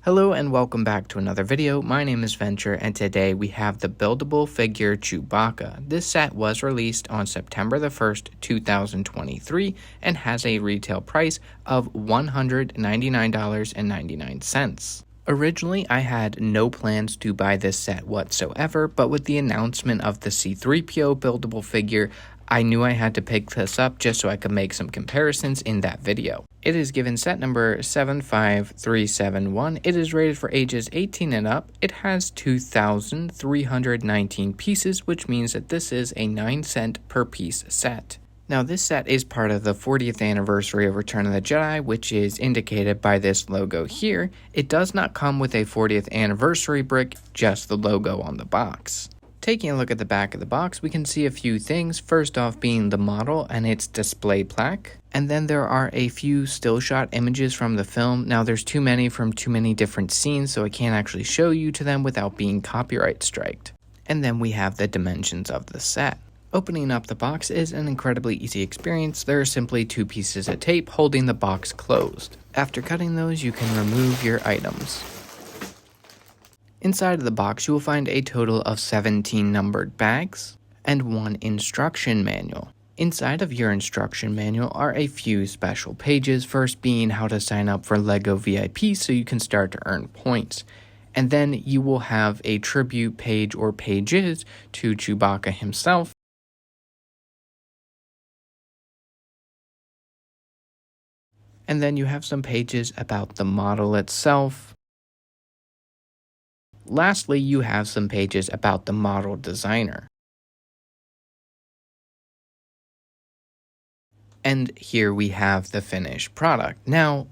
Hello and welcome back to another video. My name is Venture and today we have the buildable figure Chewbacca. This set was released on September the 1st, 2023 and has a retail price of $199.99. Originally, I had no plans to buy this set whatsoever, but with the announcement of the C-3PO buildable figure, I knew I had to pick this up just so I could make some comparisons in that video. It is given set number 75371. It is rated for ages 18 and up. It has 2,319 pieces, which means that this is a 9-cent per piece set. Now, this set is part of the 40th anniversary of Return of the Jedi, which is indicated by this logo here. It does not come with a 40th anniversary brick, just the logo on the box. Taking a look at the back of the box, we can see a few things, first off being the model and its display plaque. And then there are a few still shot images from the film. Now there's too many from too many different scenes, so I can't actually show you to them without being copyright striked. And then we have the dimensions of the set. Opening up the box is an incredibly easy experience. There are simply 2 pieces of tape holding the box closed. After cutting those, you can remove your items. Inside of the box, you will find a total of 17 numbered bags and 1 instruction manual. Inside of your instruction manual are a few special pages, first being how to sign up for LEGO VIP so you can start to earn points. And then you will have a tribute page or pages to Chewbacca himself. And then you have some pages about the model itself. Lastly, you have some pages about the model designer. And here we have the finished product. Now,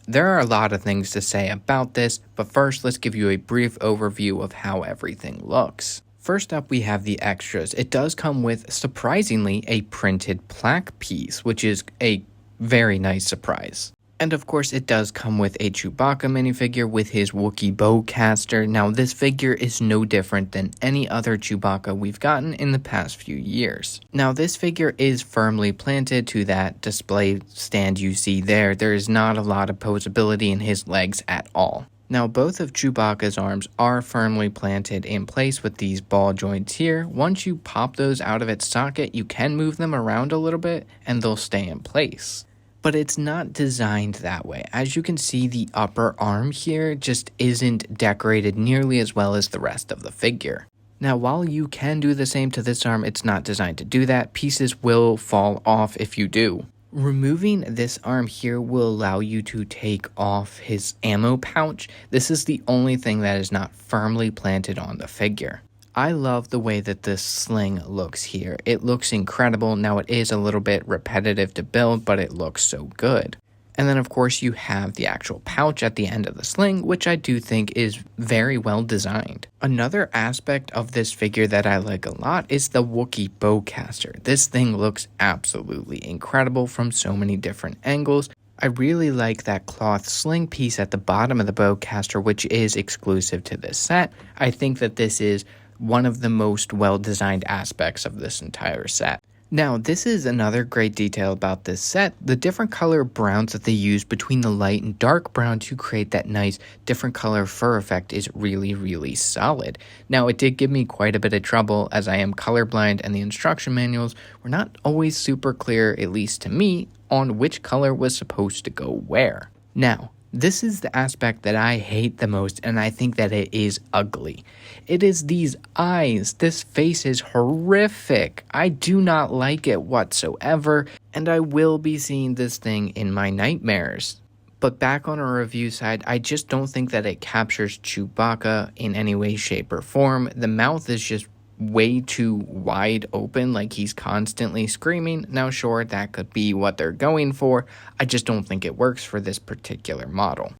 there are a lot of things to say about this, but first let's give you a brief overview of how everything looks. First up, we have the extras. It does come with, surprisingly, a printed plaque piece, which is a very nice surprise. And of course, it does come with a Chewbacca minifigure with his Wookiee bowcaster. Now, this figure is no different than any other Chewbacca we've gotten in the past few years. Now, this figure is firmly planted to that display stand you see there. There is not a lot of posability in his legs at all. Now, both of Chewbacca's arms are firmly planted in place with these ball joints here. Once you pop those out of its socket, you can move them around a little bit and they'll stay in place. But it's not designed that way. As you can see, the upper arm here just isn't decorated nearly as well as the rest of the figure. Now, while you can do the same to this arm, it's not designed to do that. Pieces will fall off if you do. Removing this arm here will allow you to take off his ammo pouch. This is the only thing that is not firmly planted on the figure. I love the way that this sling looks here. It looks incredible. Now, it is a little bit repetitive to build, but it looks so good. And then, of course, you have the actual pouch at the end of the sling, which I do think is very well designed. Another aspect of this figure that I like a lot is the Wookiee bowcaster. This thing looks absolutely incredible from so many different angles. I really like that cloth sling piece at the bottom of the bowcaster, which is exclusive to this set. I think that this is one of the most well-designed aspects of this entire set. Now, this is another great detail about this set. The different color browns that they use between the light and dark brown to create that nice different color fur effect is really, really solid. Now, it did give me quite a bit of trouble as I am colorblind and the instruction manuals were not always super clear, at least to me, on which color was supposed to go where. Now, this is the aspect that I hate the most, and I think that it is ugly. It is these eyes. This face is horrific. I do not like it whatsoever, and I will be seeing this thing in my nightmares. But back on our review side, I just don't think that it captures Chewbacca in any way, shape, or form. The mouth is just way too wide open, like he's constantly screaming. Now, sure, that could be what they're going for. I just don't think it works for this particular model.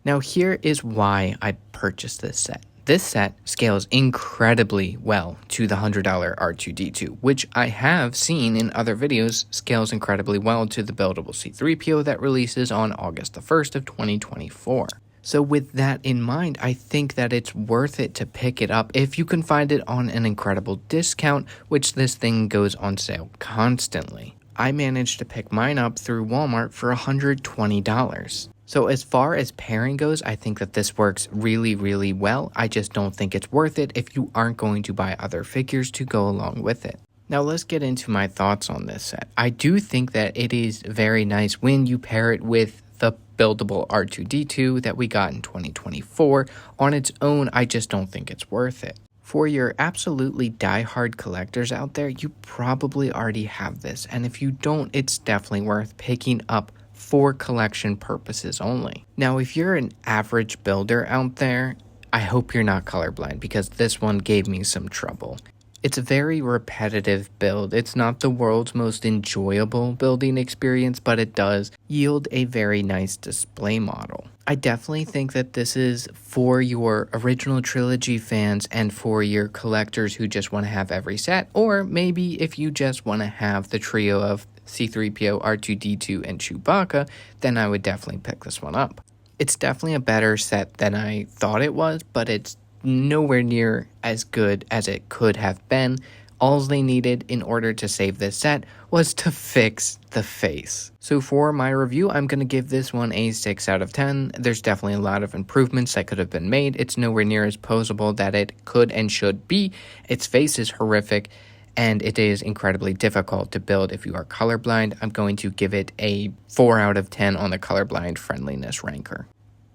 Now, here is why I purchased this set. This set scales incredibly well to the $100 R2-D2, which I have seen in other videos scales incredibly well to the buildable C-3PO that releases on August the 1st of 2024. So with that in mind, I think that it's worth it to pick it up if you can find it on an incredible discount, which this thing goes on sale constantly. I managed to pick mine up through Walmart for $120. So as far as pairing goes, I think that this works really, really well. I just don't think it's worth it if you aren't going to buy other figures to go along with it. Now let's get into my thoughts on this set. I do think that it is very nice when you pair it with the buildable R2-D2 that we got in 2024. On its own, I just don't think it's worth it. For your absolutely die-hard collectors out there, you probably already have this, and if you don't, it's definitely worth picking up for collection purposes only. Now, if you're an average builder out there, I hope you're not colorblind because this one gave me some trouble. It's a very repetitive build. It's not the world's most enjoyable building experience, but it does yield a very nice display model. I definitely think that this is for your original trilogy fans and for your collectors who just want to have every set, or maybe if you just want to have the trio of C-3PO, R2-D2, and Chewbacca, then I would definitely pick this one up. It's definitely a better set than I thought it was, but it's nowhere near as good as it could have been. All they needed in order to save this set was to fix the face. So for my review, I'm going to give this one a 6 out of 10. There's definitely a lot of improvements that could have been made. It's nowhere near as posable that it could and should be. Its face is horrific, and it is incredibly difficult to build if you are colorblind. I'm going to give it a 4 out of 10 on the colorblind friendliness ranker.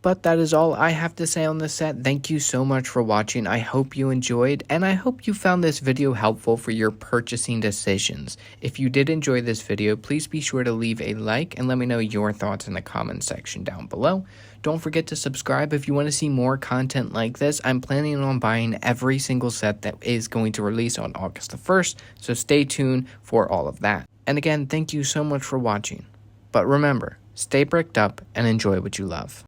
But that is all I have to say on this set. Thank you so much for watching. I hope you enjoyed, and I hope you found this video helpful for your purchasing decisions. If you did enjoy this video, please be sure to leave a like and let me know your thoughts in the comment section down below. Don't forget to subscribe if you want to see more content like this. I'm planning on buying every single set that is going to release on August the 1st, so stay tuned for all of that. And again, thank you so much for watching. But remember, stay bricked up and enjoy what you love.